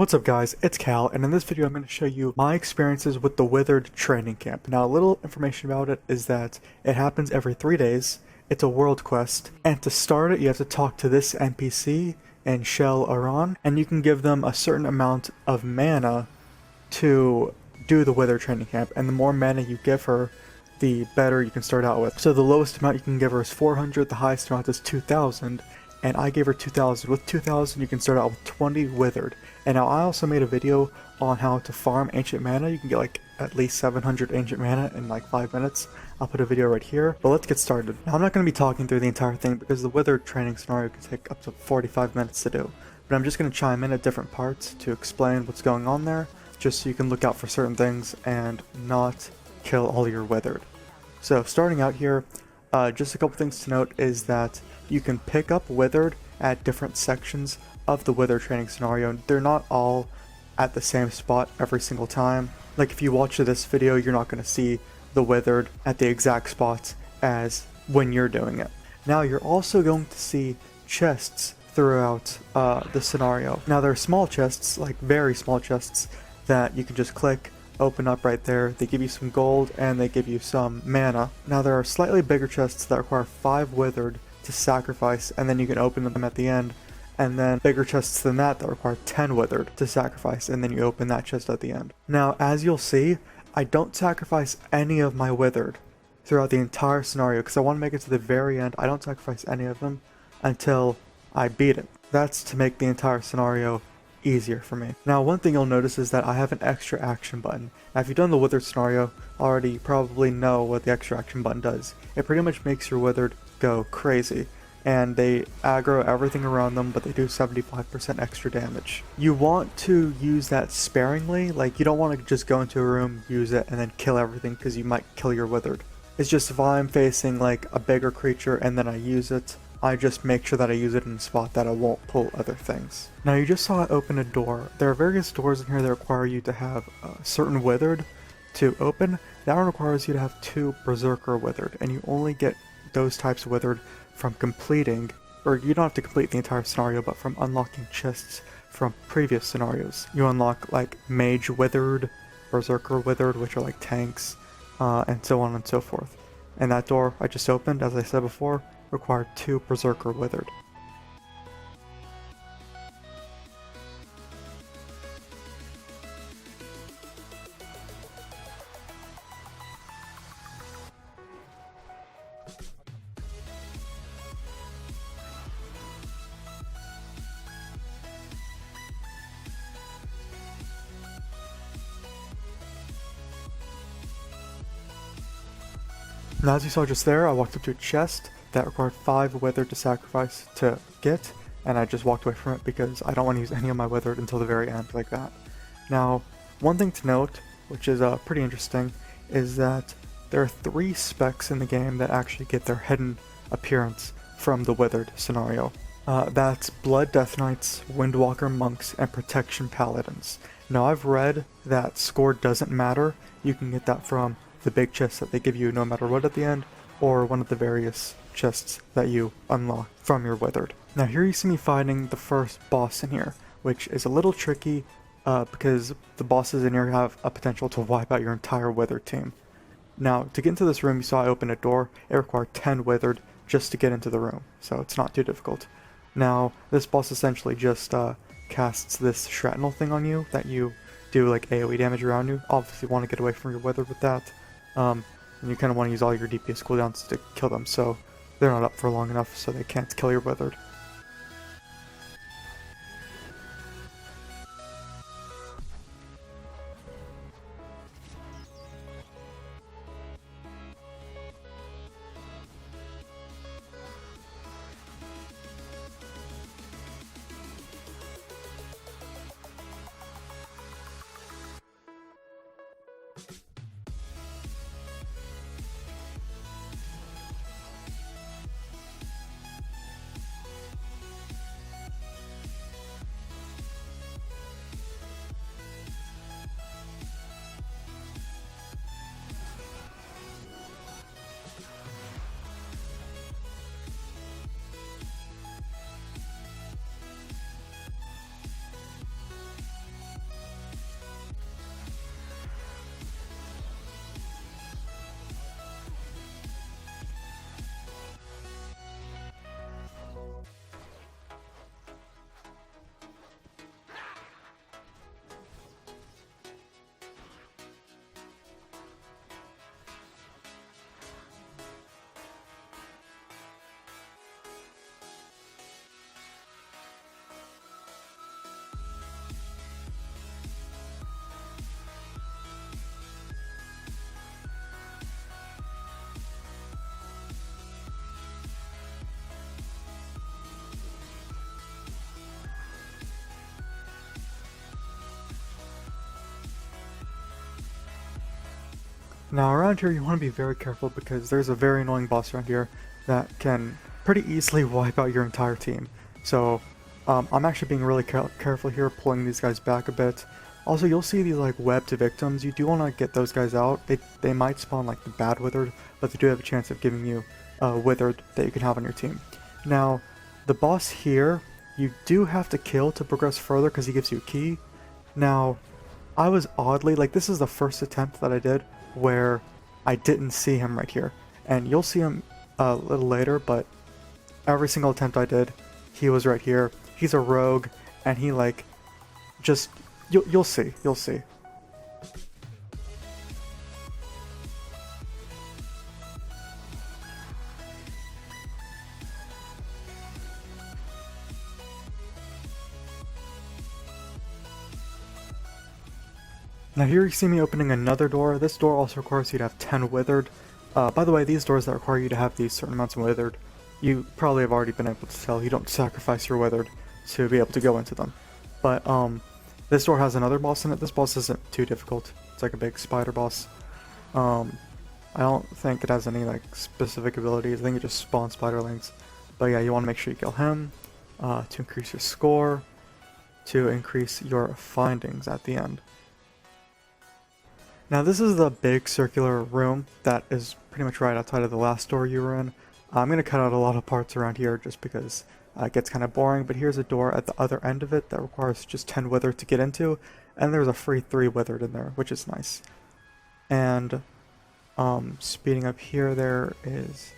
What's up guys, it's Cal, and in this video I'm going to show you my experiences with the Withered training camp. Now a little information about it is that it happens every 3 days, it's a world quest, and to start it you have to talk to this NPC in Shell Aran, and you can give them a certain amount of mana to do the Withered training camp, and the more mana you give her, the better you can start out with. So the lowest amount you can give her is 400, the highest amount is 2,000, and I gave her 2,000. With 2,000 you can start out with 20 Withered. And now I also made a video on how to farm ancient mana. You can get like at least 700 ancient mana in like 5 minutes. I'll put a video right here, but let's get started. Now I'm not going to be talking through the entire thing because the Withered training scenario can take up to 45 minutes to do. But I'm just going to chime in at different parts to explain what's going on there, just so you can look out for certain things and not kill all your Withered. So starting out here, just a couple things to note is that you can pick up Withered at different sections of the Withered training scenario. They're not all at the same spot every single time. Like if you watch this video, you're not going to see the Withered at the exact spots as when you're doing it. Now you're also going to see chests throughout the scenario. Now there are small chests, like very small chests, that you can just click, open up right there. They give you some gold and they give you some mana. Now there are slightly bigger chests that require 5 Withered to sacrifice, and then you can open them at the end. And then bigger chests than that require 10 Withered to sacrifice, and then you open that chest at the end. Now as you'll see, I don't sacrifice any of my Withered throughout the entire scenario because I want to make it to the very end. I don't sacrifice any of them until I beat it. That's to make the entire scenario easier for me. Now one thing you'll notice is that I have an extra action button. Now if you've done the Withered scenario already, you probably know what the extra action button does. It pretty much makes your Withered go crazy, and they aggro everything around them, but they do 75% extra damage. You want to use that sparingly. Like you don't want to just go into a room, use it, and then kill everything because you might kill your Withered. It's just if I'm facing like a bigger creature and then I use it, I just make sure that I use it in a spot that I won't pull other things. Now you just saw it open a door. There are various doors in here that require you to have a certain Withered to open. That one requires you to have 2 Berserker Withered, and you only get those types of Withered from completing, or you don't have to complete the entire scenario, but from unlocking chests from previous scenarios. You unlock like Mage Withered, Berserker Withered, which are like tanks, and so on and so forth. And that door I just opened, as I said before, required 2 Berserker Withered. Now as you saw just there, I walked up to a chest that required 5 Withered to sacrifice to get, and I just walked away from it because I don't want to use any of my Withered until the very end like that. Now, one thing to note, which is pretty interesting, is that there are 3 specs in the game that actually get their hidden appearance from the Withered scenario. That's Blood Death Knights, Windwalker Monks, and Protection Paladins. Now I've read that score doesn't matter. You can get that from the big chests that they give you no matter what at the end, or one of the various chests that you unlock from your Withered. Now here you see me fighting the first boss in here, which is a little tricky because the bosses in here have a potential to wipe out your entire Withered team. Now to get into this room, you saw I opened a door. It required 10 Withered just to get into the room, so it's not too difficult. Now this boss essentially just casts this shrapnel thing on you that you do like AoE damage around you. Obviously you want to get away from your Withered with that. And you kind of want to use all your DPS cooldowns to kill them, so they're not up for long enough so they can't kill your Withered. Now around here you want to be very careful because there's a very annoying boss around here that can pretty easily wipe out your entire team. So I'm actually being really careful here, pulling these guys back a bit. Also, you'll see these like webbed victims. You do want to get those guys out. They might spawn like the bad Withered, but they do have a chance of giving you Withered that you can have on your team. Now, the boss here, you do have to kill to progress further because he gives you a key. Now, I was oddly, like this is the first attempt that I did where I didn't see him right here. And you'll see him a little later, but every single attempt I did, he was right here. He's a rogue, and he like, just, you'll see. Now here you see me opening another door. This door also requires you to have 10 Withered. By the way, these doors that require you to have these certain amounts of Withered, you probably have already been able to tell. You don't sacrifice your Withered to be able to go into them. But this door has another boss in it. This boss isn't too difficult. It's like a big spider boss. I don't think it has any like specific abilities. I think it just spawns spiderlings. But yeah, you want to make sure you kill him to increase your score, to increase your findings at the end. Now this is the big circular room that is pretty much right outside of the last door you were in. I'm going to cut out a lot of parts around here just because it gets kind of boring, but here's a door at the other end of it that requires just 10 Withered to get into, and there's a free 3 Withered in there, which is nice. And speeding up here, there is,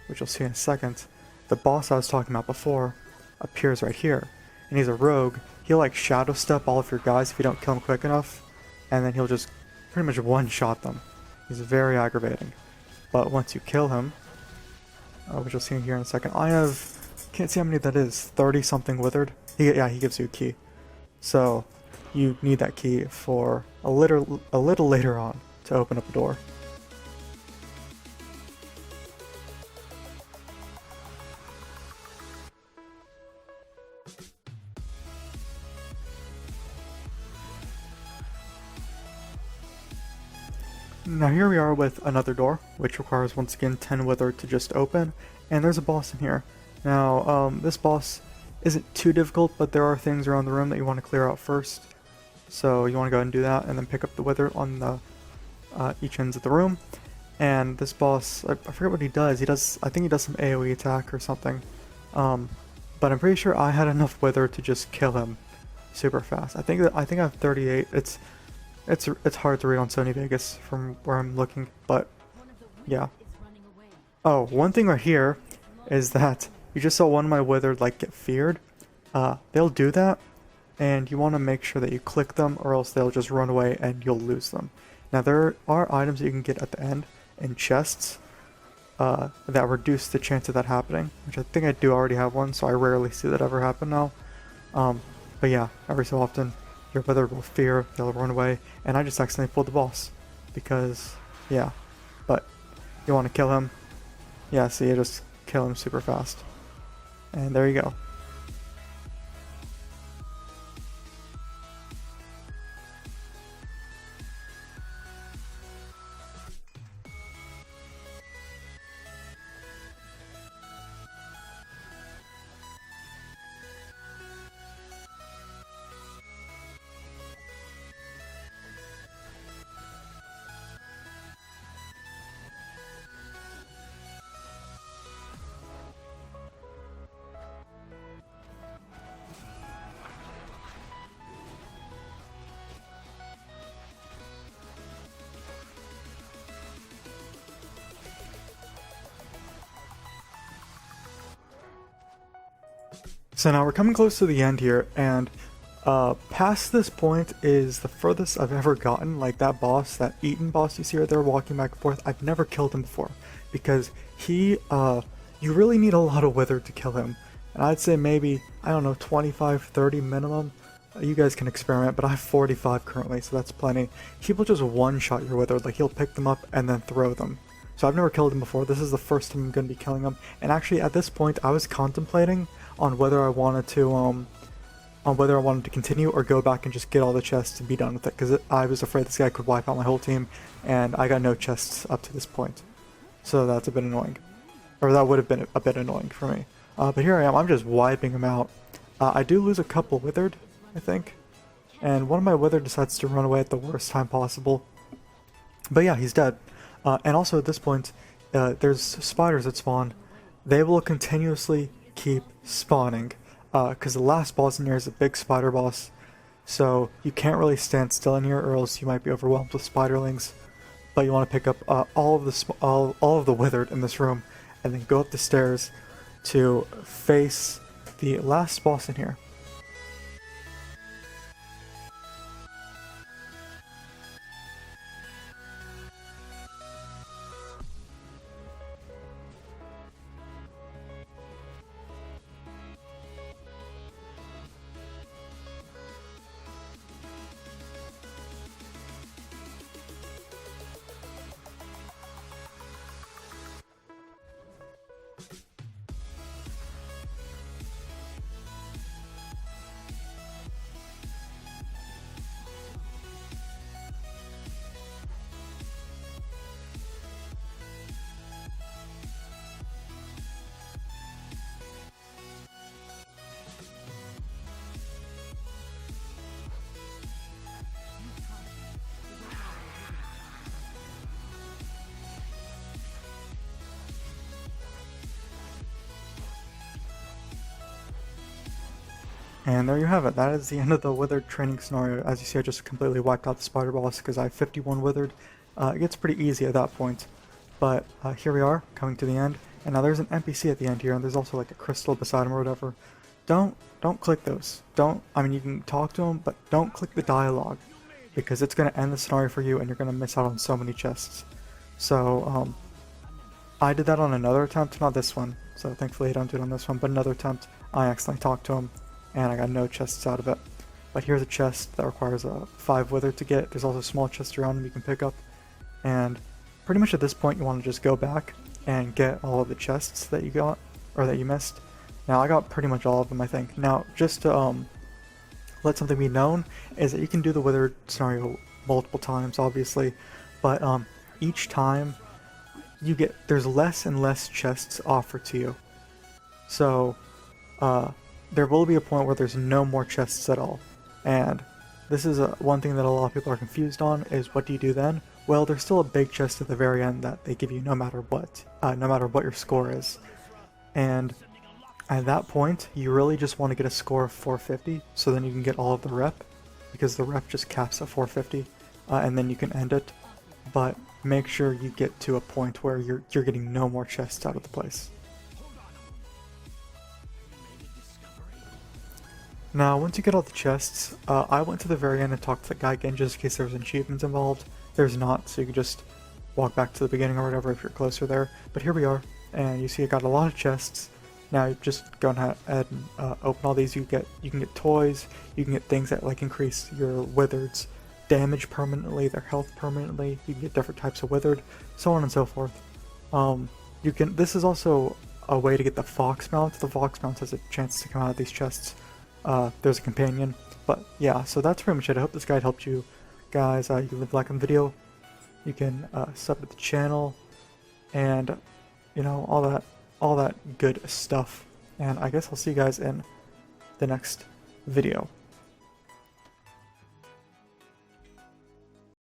which you'll see in a second, the boss I was talking about before appears right here, and he's a rogue. He'll like shadow step all of your guys if you don't kill him quick enough, and then he'll just pretty much one-shot them. He's very aggravating. But once you kill him, which you'll see here in a second, can't see how many that is, 30 something Withered. Yeah, he gives you a key. So you need that key for a little later on to open up a door. Now here we are with another door, which requires once again 10 Withered to just open, and there's a boss in here. Now, this boss isn't too difficult, but there are things around the room that you want to clear out first. So you want to go ahead and do that, and then pick up the Wither on the each ends of the room. And this boss, I forget what he does. I think he does some AoE attack or something. But I'm pretty sure I had enough Wither to just kill him super fast. I think I have 38. It's hard to read on Sony Vegas from where I'm looking, but yeah. Oh, one thing right here is that you just saw one of my Withered like get feared. They'll do that, and you want to make sure that you click them, or else they'll just run away and you'll lose them. Now there are items that you can get at the end in chests that reduce the chance of that happening, which I think I do already have one, so I rarely see that ever happen now. But yeah, every so often your Withered will fear, they'll run away, and I just accidentally pulled the boss because, yeah. But you want to kill him. Yeah, see, you just kill him super fast. And there you go. So now we're coming close to the end here, and past this point is the furthest I've ever gotten. Like that boss, that Eaton boss you see right there walking back and forth, I've never killed him before, because you really need a lot of Wither to kill him. And I'd say maybe, I don't know, 25, 30 minimum. You guys can experiment, but I have 45 currently, so that's plenty. He will just one-shot your Withered, like he'll pick them up and then throw them. So I've never killed him before. This is the first time I'm going to be killing him. And actually at this point I was contemplating on whether I wanted to on whether I wanted to continue or go back and just get all the chests and be done with it, because I was afraid this guy could wipe out my whole team, and I got no chests up to this point. So that's a bit annoying. Or that would have been a bit annoying for me. But here I am, I'm just wiping him out. I do lose a couple Withered, I think. And one of my Withered decides to run away at the worst time possible. But yeah, he's dead. And also at this point, there's spiders that spawn. They will continuously keep spawning. Because the last boss in here is a big spider boss. So you can't really stand still in here or else you might be overwhelmed with spiderlings. But you want to pick up all of the Withered in this room. And then go up the stairs to face the last boss in here. And there you have it. That is the end of the Withered training scenario. As you see, I just completely wiped out the spider boss because I have 51 Withered. It gets pretty easy at that point. But here we are, coming to the end. And now there's an NPC at the end here, and there's also like a crystal beside him or whatever. Don't click those. I mean, you can talk to him, but don't click the dialogue. Because it's going to end the scenario for you, and you're going to miss out on so many chests. So, I did that on another attempt, not this one. So thankfully I don't do it on this one, but another attempt, I accidentally talked to him. And I got no chests out of it. But here's a chest that requires a 5 Wither to get. There's also small chests around them you can pick up. And pretty much at this point you want to just go back and get all of the chests that you got, or that you missed. Now I got pretty much all of them, I think. Now just to let something be known is that you can do the Withered scenario multiple times, obviously. But each time there's less and less chests offered to you. So there will be a point where there's no more chests at all. And this is one thing that a lot of people are confused on, is what do you do then? Well, there's still a big chest at the very end that they give you no matter what your score is. And at that point, you really just want to get a score of 450, so then you can get all of the rep, because the rep just caps at 450, and then you can end it. But make sure you get to a point where you're getting no more chests out of the place. Now, once you get all the chests, I went to the very end and talked to the guy again just in case there was achievements involved. There's not, so you can just walk back to the beginning or whatever if you're closer there. But here we are, and you see I got a lot of chests. Now you just go ahead and open all these. You can get toys, you can get things that like increase your Withered's damage permanently, their health permanently. You can get different types of Withered, so on and so forth. This is also a way to get the Fox Mount. The Fox Mount has a chance to come out of these chests. There's a companion, but yeah, so that's pretty much it. I hope this guide helped you guys. You can leave a like on the video, you can sub to the channel, and you know, all that good stuff. And I guess I'll see you guys in the next video.